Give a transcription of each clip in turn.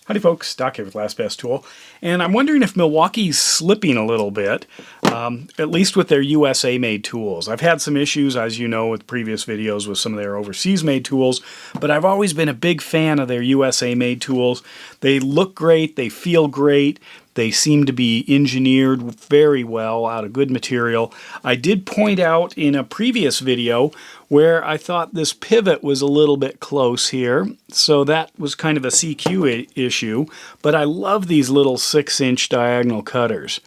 Howdy folks, Doc here with LastPass Tool, and I'm wondering if Milwaukee's slipping a little bit, at least with their USA-made tools. I've had some issues, as you know, with previous videos with some of their overseas-made tools, but I've always been a big fan of their USA-made tools. They look great, they feel great, they seem to be engineered very well out of good material. I did point out in a previous video where I thought this pivot was a little bit close here, so that was kind of a CQ issue, but I love these little 6-inch diagonal cutters.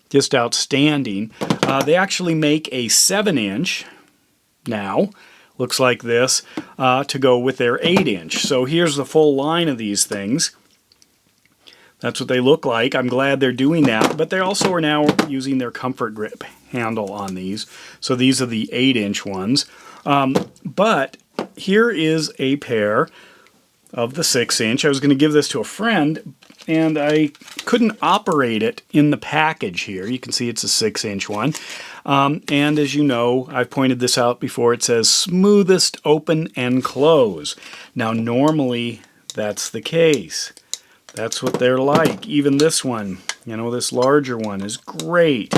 Just outstanding. They actually make a 7-inch now, looks like this, to go with their 8-inch. So here's the full line of these things. That's what they look like. I'm glad they're doing that, but they also are now using their comfort grip handle on these. So these are the 8-inch ones. But here is a pair of the 6-inch. I was going to give this to a friend, and I couldn't operate it in the package here. You can see it's a 6-inch one. And as you know, I've pointed this out before, it says smoothest open and close. Now normally that's the case. That's what they're like. Even this one, you know, this larger one is great.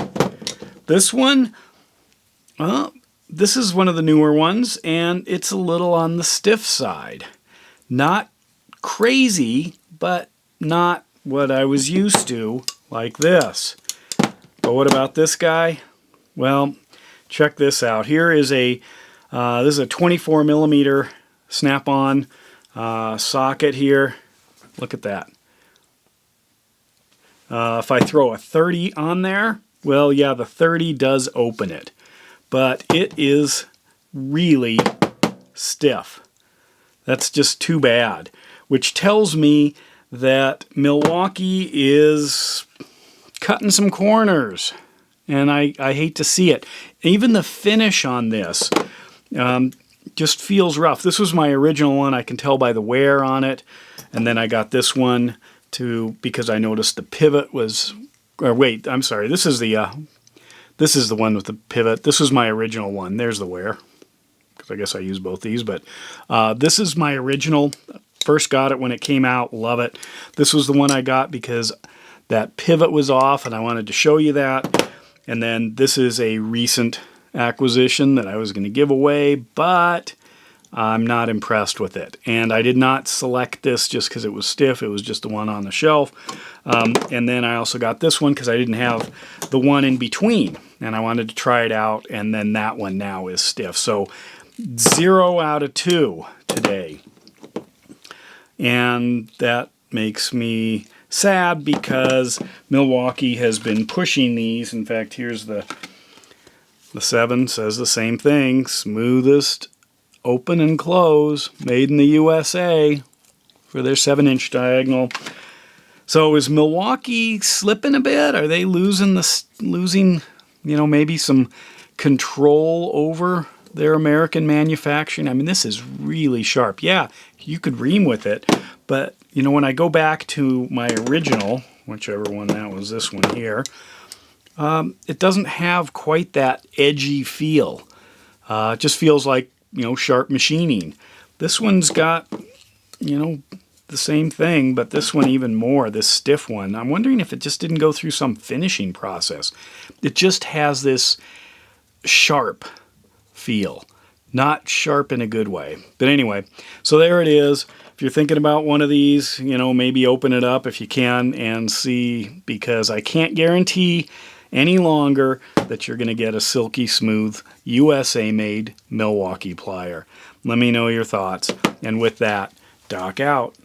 This one, well, this is one of the newer ones, and it's a little on the stiff side. Not crazy, but not what I was used to, like this. But what about this guy? Well, check this out. Here is this is a 24 millimeter snap-on socket here. Look at that. If I throw a 30 on there, well, yeah, the 30 does open it, but it is really stiff. That's just too bad, which tells me that Milwaukee is cutting some corners, and I hate to see it. Even the finish on this just feels rough. This was my original one. I can tell by the wear on it, and then I got this one because I noticed the pivot was, or wait, I'm sorry, this is the one with the pivot. This was my original one. There's the wear, because I guess I use both these, but this is my original. First got it when it came out, love it. This was the one I got because that pivot was off and I wanted to show you that. And then this is a recent acquisition that I was going to give away, but I'm not impressed with it. And I did not select this just because it was stiff. It was just the one on the shelf. And then I also got this one because I didn't have the one in between. And I wanted to try it out. And then that one now is stiff. So 0 out of 2 today. And that makes me sad because Milwaukee has been pushing these. In fact, here's the 7 says the same thing. Smoothest open and close, made in the USA for their 7-inch diagonal. So is Milwaukee slipping a bit? Are they losing, you know, maybe some control over their American manufacturing? I mean, this is really sharp. Yeah, you could ream with it, but you know, when I go back to my original, whichever one that was, this one here, it doesn't have quite that edgy feel. It just feels like, you know, sharp machining. This one's got, you know, the same thing, but this one even more, this stiff one. I'm wondering if it just didn't go through some finishing process. It just has this sharp feel. Not sharp in a good way. But anyway, so there it is. If you're thinking about one of these, you know, maybe open it up if you can and see, because I can't guarantee any longer that you're going to get a silky smooth USA-made Milwaukee plier. Let me know your thoughts. And with that, Doc out.